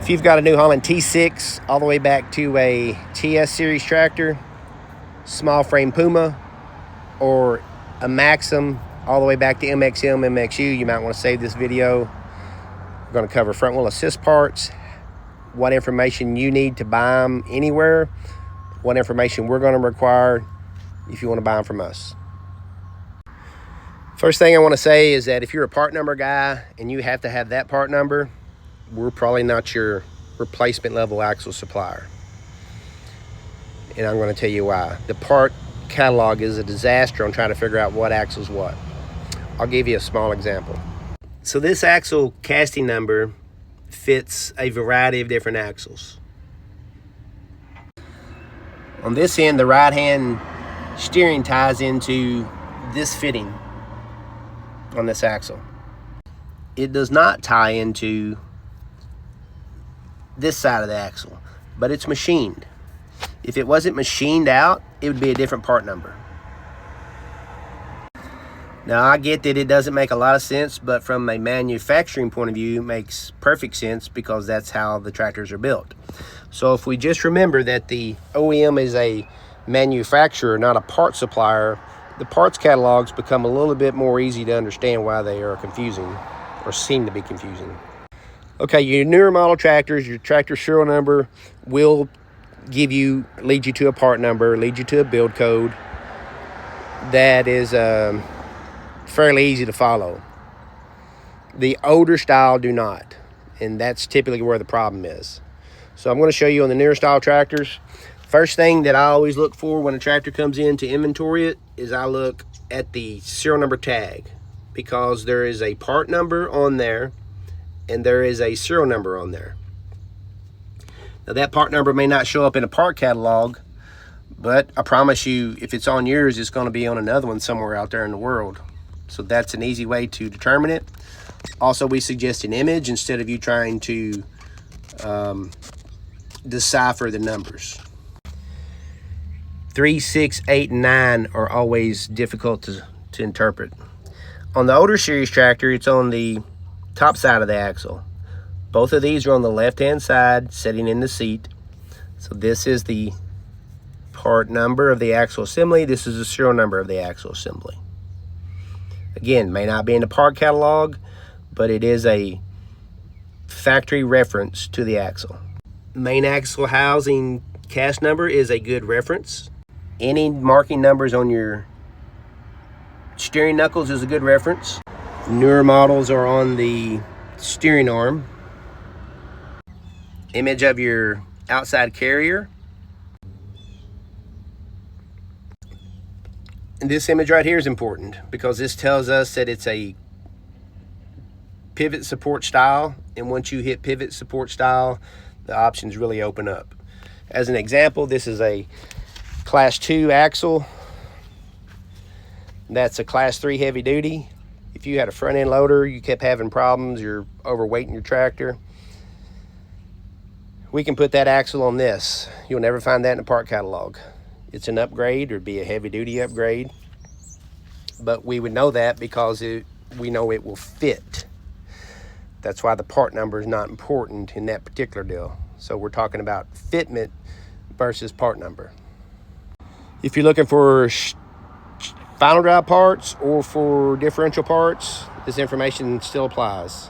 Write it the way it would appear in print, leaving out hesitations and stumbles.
If you've got a New Holland T6 all the way back to a TS series tractor, small frame Puma, or a Maxxum all the way back to MXM, MXU, you might want to save this video. We're going to cover front wheel assist parts, what information you need to buy them anywhere, what information we're going to require if you want to buy them from us. First thing I want to say is that if you're a part number guy and you have to have that part number, we're probably not your replacement level axle supplier. And I'm going to tell you why. The part catalog is a disaster on trying to figure out what axle's what. I'll give you a small example. So this axle casting number fits a variety of different axles. On this end, the right hand steering ties into this fitting on this axle. It does not tie into this side of the axle, but it's machined. If it wasn't machined out, it would be a different part number. Now, I get that it doesn't make a lot of sense, but from a manufacturing point of view, it makes perfect sense because that's how the tractors are built. So if we just remember that the OEM is a manufacturer, not a part supplier, the parts catalogs become a little bit more easy to understand why they are confusing or seem to be confusing. Okay, your newer model tractors, your tractor serial number will lead you to a part number, lead you to a build code that is fairly easy to follow. The older style do not, and that's typically where the problem is. So I'm going to show you on the newer style tractors. First thing that I always look for when a tractor comes in to inventory it is I look at the serial number tag, because there is a part number on there and there is a serial number on there. Now that part number may not show up in a part catalog, but I promise you if it's on yours, it's going to be on another one somewhere out there in the world. So that's an easy way to determine it. Also, we suggest an image instead of you trying to decipher the numbers. 3, 6, 8, and 9 are always difficult to interpret. On the older series tractor, it's on the top side of the axle. Both of these are on the left-hand side, sitting in the seat. So this is the part number of the axle assembly. This is the serial number of the axle assembly. Again, may not be in the part catalog, but it is a factory reference to the axle. Main axle housing cast number is a good reference. Any marking numbers on your steering knuckles is a good reference. Newer models are on the steering arm. Image of your outside carrier. And this image right here is important because this tells us that it's a pivot support style, and once you hit pivot support style, the options really open up. As an example, this is a Class 2 axle. That's a Class 3 heavy duty. If you had a front end loader, you kept having problems, you're overweighting your tractor, we can put that axle on this. You'll never find that in a part catalog. It's an upgrade, or it'd be a heavy duty upgrade, but we would know that because we know it will fit. That's why the part number is not important in that particular deal. So we're talking about fitment versus part number. If you're looking for final drive parts or for differential parts, this information still applies.